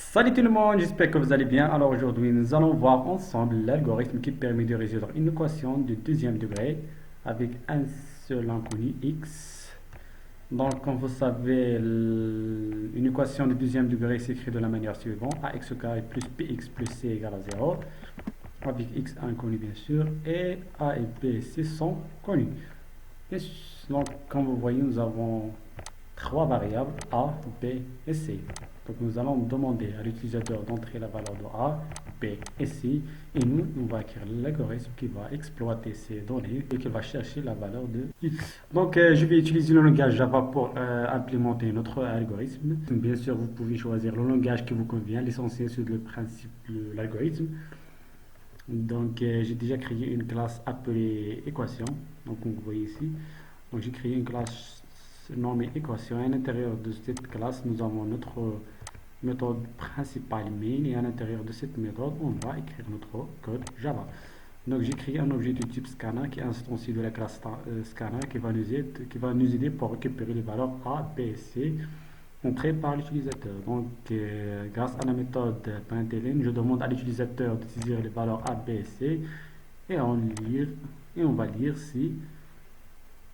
Salut tout le monde, j'espère que vous allez bien. Alors aujourd'hui, nous allons voir ensemble l'algorithme qui permet de résoudre une équation de deuxième degré avec un seul inconnu x. Donc, comme vous savez, une équation de deuxième degré s'écrit de la manière suivante: ax au carré plus bx plus c égale à 0, avec x inconnu bien sûr, et a et b, c sont connus. Donc, comme vous voyez, nous avons trois variables a, b et c. Donc nous allons demander à l'utilisateur d'entrer la valeur de a, b et c, et nous, on va écrire l'algorithme qui va exploiter ces données et qui va chercher la valeur de x. Donc je vais utiliser le langage Java pour implémenter notre algorithme. Bien sûr, vous pouvez choisir le langage qui vous convient. L'essentiel, c'est le principe de l'algorithme. Donc j'ai déjà créé une classe appelée équation. Donc vous voyez ici. Donc j'ai créé une classe nommée équation. Et à l'intérieur de cette classe, nous avons notre méthode principale main, et à l'intérieur de cette méthode, on va écrire notre code Java. Donc j'ai créé un objet de type scanner qui est instancié de la classe scanner qui va nous aider pour récupérer les valeurs A, B et C entrées par l'utilisateur. Donc grâce à la méthode println, je demande à l'utilisateur de saisir les valeurs A, B et C, et on va lire si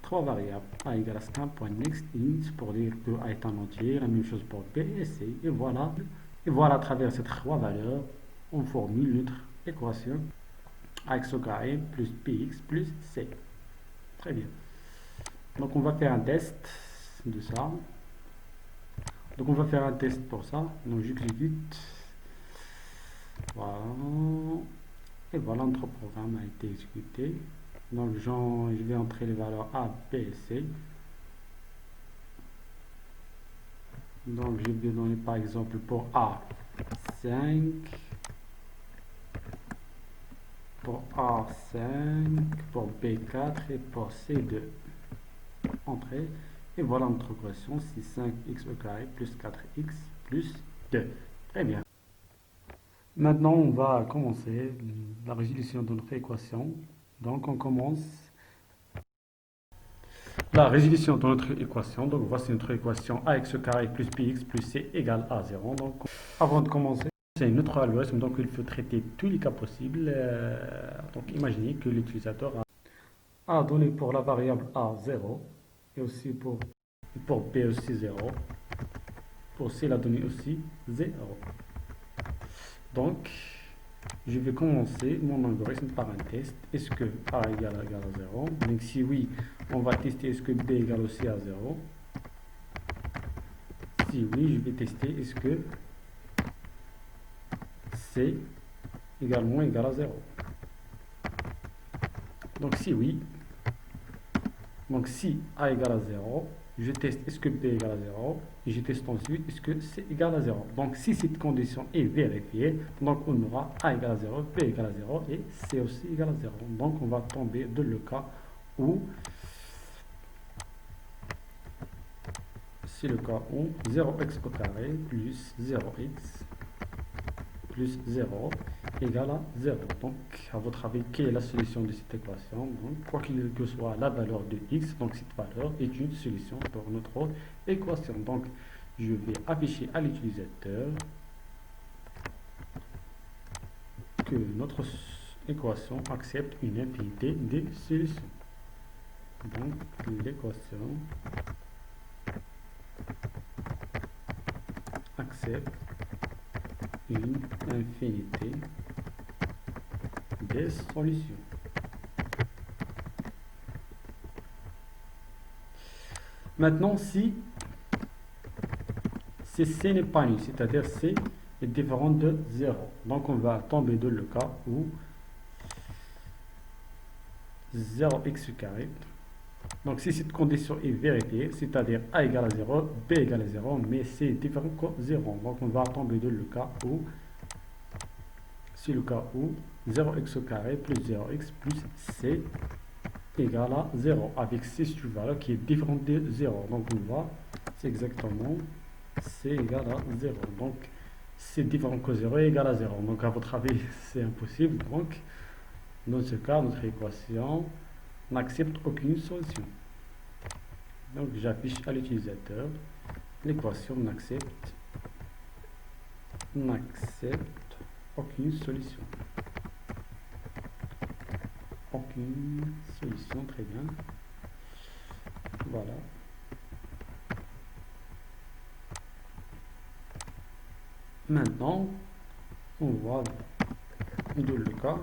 trois variables a égale à scan.nextInt pour dire que a est un entier, la même chose pour b et c, et voilà à travers ces trois valeurs on formule notre équation ax au carré plus bx plus c. Très bien, donc on va faire un test de ça. Donc on va faire un test pour ça, donc j'exécute, voilà, et voilà, notre programme a été exécuté. Donc je vais entrer les valeurs a, b et c. Donc je vais donner par exemple pour A 5, pour A 5, pour B 4 et pour C 2. Entrée. Et voilà notre équation, c'est 5x au carré plus 4x plus 2. Très bien. Maintenant on va commencer la résolution de notre équation. Donc on commence la résolution de notre équation. Donc voici notre équation ax au carré plus bx plus c égale à 0. Donc avant de commencer, c'est notre algorithme, donc il faut traiter tous les cas possibles. Donc imaginez que l'utilisateur a donné pour la variable a 0, et aussi pour b aussi 0, pour c il a donné aussi 0. Donc je vais commencer mon algorithme par un test. Est-ce que a égale à 0? Donc si oui, on va tester est-ce que b égale aussi à 0. Si oui, je vais tester est-ce que c également égale à 0. Donc si oui, donc si a égale à 0, je teste est-ce que b égale à 0, et je teste ensuite est-ce que c égale à 0. Donc si cette condition est vérifiée, donc on aura a égale à 0, b égale à 0 et c aussi égale à 0. Donc on va tomber dans le cas où c'est le cas où 0x au carré plus 0x plus 0 égale à 0. Donc, à votre avis, quelle est la solution de cette équation? Donc, quoi qu'il que soit la valeur de x, donc cette valeur est une solution pour notre équation. Donc, je vais afficher à l'utilisateur que notre équation accepte une infinité de solutions. Donc, l'équation accepte une infinité des solutions. Maintenant, si C n'est pas nul, c'est-à-dire C est différent de 0, donc on va tomber dans le cas où 0x carré. Donc si cette condition est vérifiée, c'est-à-dire a égale à 0, b égale à 0, mais c est différent que 0. Donc on va tomber dans le cas où, c'est le cas où 0x carré plus 0x plus c égale à 0, avec c sur valeur qui est différente de 0. Donc on voit, c'est exactement c égale à 0. Donc c'est différent que 0 est égal à 0. Donc à votre avis, c'est impossible. Donc dans ce cas, notre équation n'accepte aucune solution. Donc j'affiche à l'utilisateur l'équation n'accepte n'accepte aucune solution. Aucune solution, très bien. Voilà. Maintenant, on va le cas.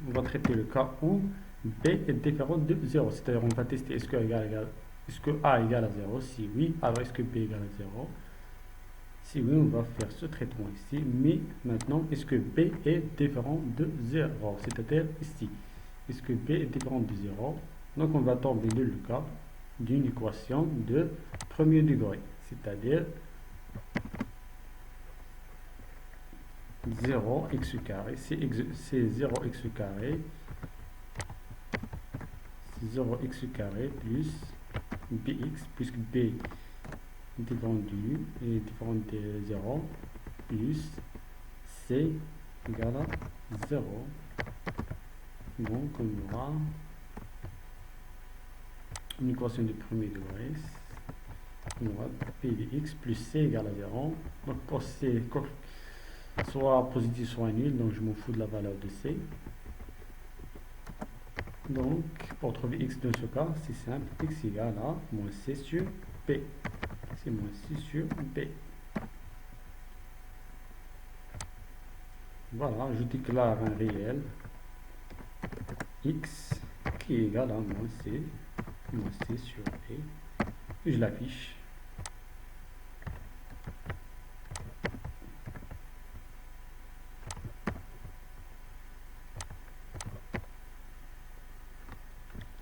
On va traiter le cas où B est différent de 0. C'est-à-dire, on va tester est-ce que A égale à 0. Si oui, alors est-ce que B égale à 0. Si oui, on va faire ce traitement ici. Mais maintenant, est-ce que B est différent de 0? C'est-à-dire ici. Est-ce que B est différent de 0? Donc, on va tomber dans le cas d'une équation de premier degré. C'est-à-dire 0x carré, c'est 0x carré, 0x carré plus bx, puisque b est différent de 0, plus c égale à 0. Donc on aura une équation de premier degré. On aura p de x plus c égale à 0. Donc pour c, soit positif soit nul, donc je m'en fous de la valeur de c. Donc pour trouver x dans ce cas, c'est simple, x égale à moins c sur b. C'est moins c sur b. Voilà, je déclare un réel x qui est égal à moins c sur b, et je l'affiche.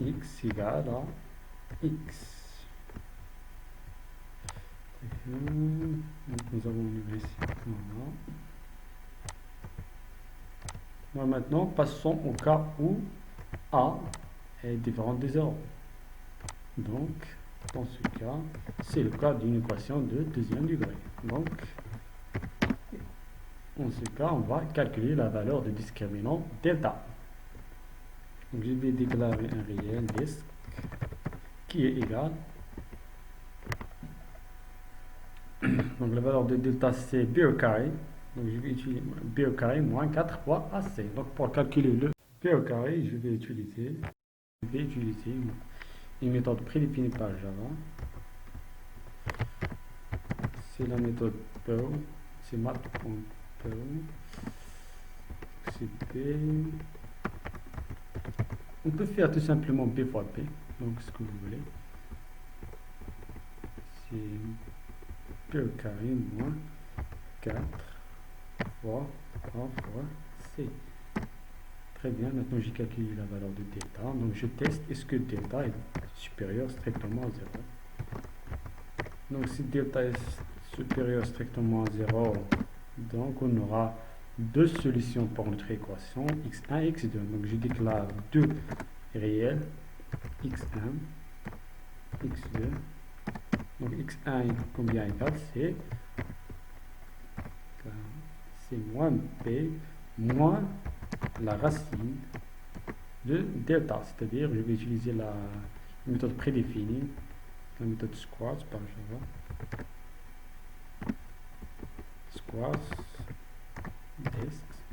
X égale à x. Donc nous avons une ici. Voilà. Maintenant, passons au cas où A est différent de 0. Donc, dans ce cas, c'est le cas d'une équation de deuxième degré. Donc, dans ce cas, on va calculer la valeur de discriminant delta. Donc, je vais déclarer un réel disque qui est égal. Donc, la valeur de delta, c'est b au carré. Donc, je vais utiliser b au carré moins 4 fois ac. Donc, pour calculer le b au carré, je vais utiliser une méthode prédéfinie par Java. C'est la méthode PO. C'est math.PO. C'est B. On peut faire tout simplement B fois B. Donc, ce que vous voulez. C'est B au carré moins 4 fois A fois C. Très bien, maintenant j'ai calculé la valeur de delta. Donc je teste est-ce que delta est supérieur strictement à 0. Donc si delta est supérieur strictement à 0, donc on aura deux solutions pour notre équation, x1 et x2. Donc je déclare deux réels, x1, x2. Donc x1 est combien égal? C'est moins p moins la racine de delta, c'est-à-dire je vais utiliser la méthode prédéfinie, la méthode squash par Java. Squash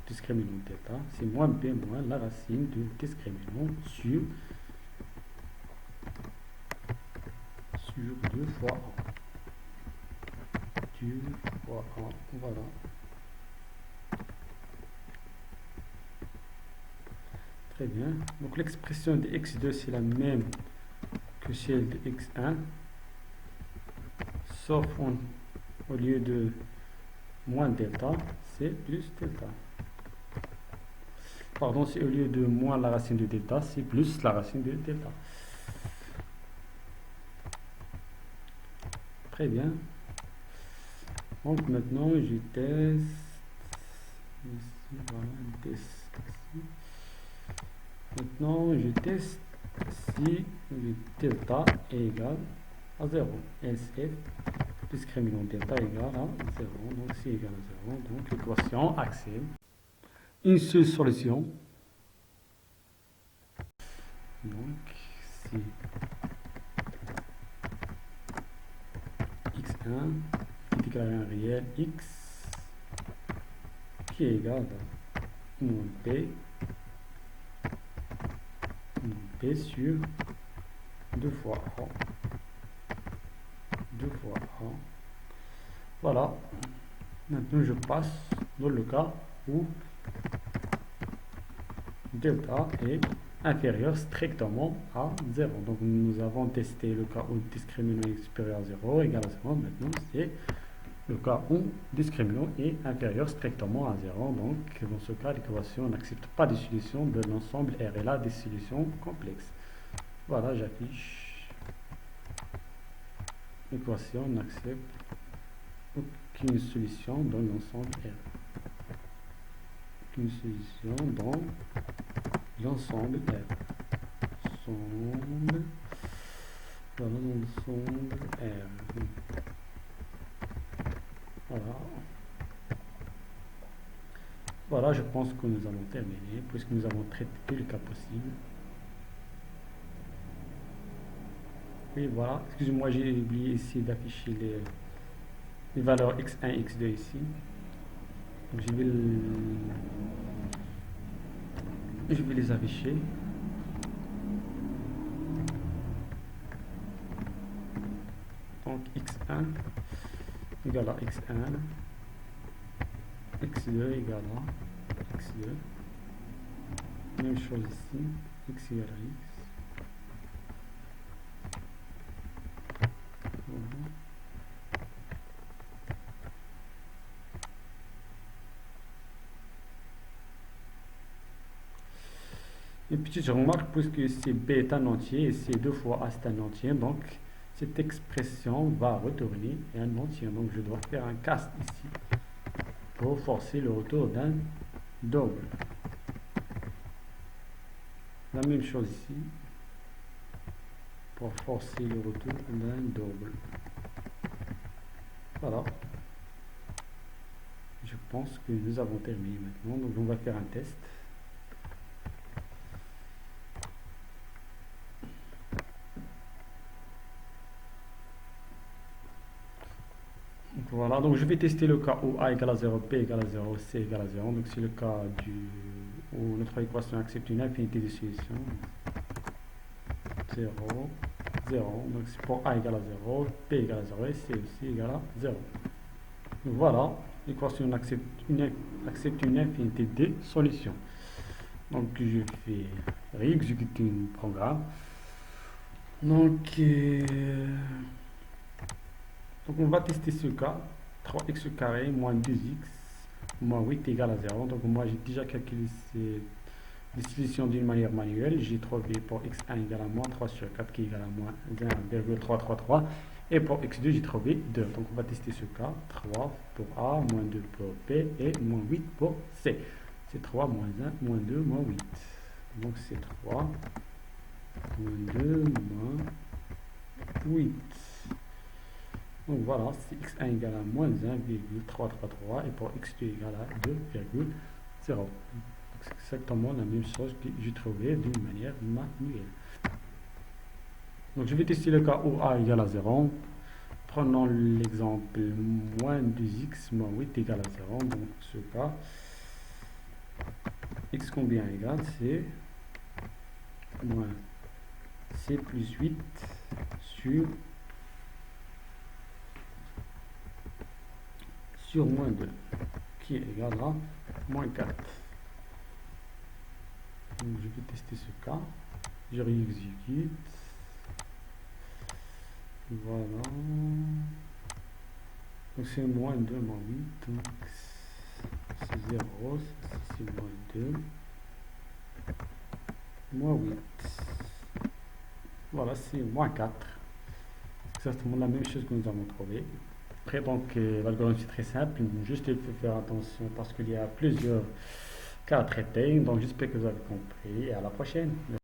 discriminant delta, c'est moins p moins la racine de discriminant sur 2 fois 1. 2 fois 1, voilà. Très bien. Donc l'expression de x2 c'est la même que celle de x1, sauf au lieu de moins delta, c'est plus delta. Pardon, c'est au lieu de moins la racine de delta, c'est plus la racine de delta. Très bien. Donc maintenant je teste ici, voilà, un test ici. Maintenant, je teste si le delta est égal à 0. SF discriminant delta égal à 0. Donc, c'est égal à 0. Donc, l'équation accepte. Une seule solution. Donc, si x1 est déclaré un réel, x qui est égal à moins P sur 2 fois A. 2 fois A. Voilà. Maintenant, je passe dans le cas où delta est inférieur strictement à 0. Donc, nous avons testé le cas où discriminant est supérieur à 0 égal à 0. Maintenant, c'est le cas où discriminant est inférieur strictement à 0. Donc, dans ce cas, l'équation n'accepte pas des solutions de l'ensemble R. Elle a des solutions complexes. Voilà, j'affiche. L'équation n'accepte aucune solution dans l'ensemble R. Aucune solution dans l'ensemble R. Voilà, l'ensemble R. Voilà, je pense que nous allons terminer puisque nous avons traité tous les cas possibles. Oui, voilà. Excusez-moi, j'ai oublié ici d'afficher les valeurs x1 x2 ici. Donc, je vais les afficher. Donc x1 égale à x1, x2 égale à x2. Même chose ici, x égale à x. Voilà. Une petite remarque, puisque c'est b est un entier et c'est 2 fois a c'est un entier, donc cette expression va retourner un entier. Donc je dois faire un cast ici pour forcer le retour d'un double. La même chose ici pour forcer le retour d'un double. Voilà. Je pense que nous avons terminé maintenant. Donc on va faire un test. Voilà, donc je vais tester le cas où A égale à 0, P égale à 0, C égale à 0. Donc c'est le cas où notre équation accepte une infinité de solutions. 0, 0. Donc c'est pour A égale à 0, P égale à 0 et C aussi égale à 0. Donc voilà, l'équation accepte une infinité de solutions. Donc je vais réexécuter le programme. Donc on va tester ce cas, 3x carré moins 2x moins 8 égale à 0. Donc moi j'ai déjà calculé ces solutions d'une manière manuelle. J'ai trouvé pour x1 égale à moins 3 sur 4 qui égale à moins 1,333. Et pour x2 j'ai trouvé 2. Donc on va tester ce cas, 3 pour A, moins 2 pour P et moins 8 pour C. C'est 3 moins 1, moins 2, moins 8. Donc c'est 3 moins 2 moins 8. Donc voilà, c'est x1 égale à moins 1,333 et pour x2 égale à 2,0. C'est exactement la même chose que j'ai trouvé d'une manière manuelle. Donc je vais tester le cas où A égale à 0. Prenons l'exemple moins 2x moins 8 égale à 0. Donc ce cas, x combien égale, c'est moins c plus 8 sur moins 2 qui est égal à moins 4. Donc je vais tester ce cas, je réexécute, voilà, donc c'est moins 2 moins 8, donc c'est 0, c'est moins 2, moins 8, voilà, c'est moins 4, c'est exactement la même chose que nous avons trouvé. Après, donc, l'algorithme c'est très simple, juste il faut faire attention parce qu'il y a plusieurs cas à traiter. Donc, j'espère que vous avez compris et à la prochaine.